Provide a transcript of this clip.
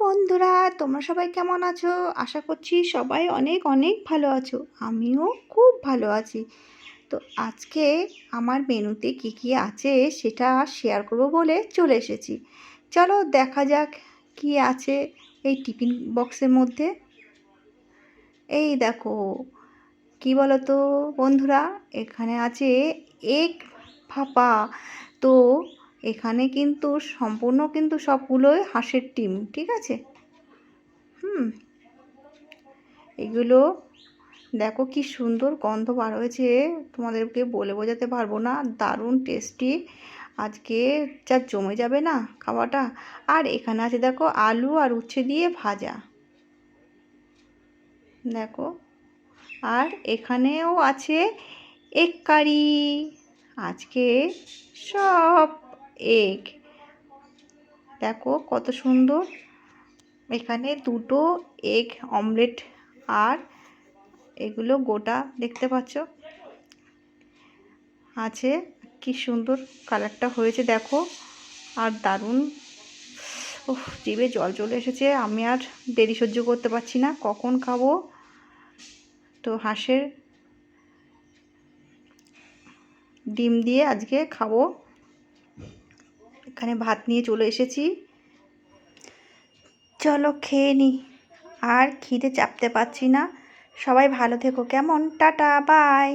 বন্ধুরা, তোমরা সবাই কেমন আছো? আশা করছি সবাই অনেক অনেক ভালো আছো। আমিও খুব ভালো আছি। তো আজকে আমার মেনুতে কি কি আছে সেটা শেয়ার করব বলে চলে এসেছি। চলো দেখা যাক কি আছে এই টিফিন বক্সের মধ্যে। এই দেখো, কি বলো তো বন্ধুরা, এখানে আছে এগ ভাপা। তো এখানে কিন্তু সম্পূর্ণ কিন্তু সবগুলোই হাঁসের ডিম, ঠিক আছে। এগুলো দেখো কি সুন্দর গন্ধ বার হয়েছে, তোমাদেরকে বলে বোঝাতে পারবো না। দারুণ টেস্টি, আজকে যা জমে যাবে না খাওয়াটা। আর এখানে আছে দেখো আলু আর উচ্ছে দিয়ে ভাজা, দেখো। আর এখানেও আছে এগ কারি, আজকে সব এগ, দেখো কত সুন্দর। এখানে দুটো এগ অমলেট, আর এগুলো গোটা দেখতে পাচ্ছ আছে। কি সুন্দর কালারটা হয়েছে দেখো, আর দারুণ। উফ, জিভে জল চলে এসেছে। আমি আর দেরি সহ্য করতে পারছি না, কখন খাবো। তো হাঁসের ডিম দিয়ে আজকে খাবো। এখানে ভাত নিয়ে চলে এসেছি, চলো খেয়ে নি। আর খিদে চাপতে পারছি না। সবাই ভালো থেকো, কেমন? Tata, by.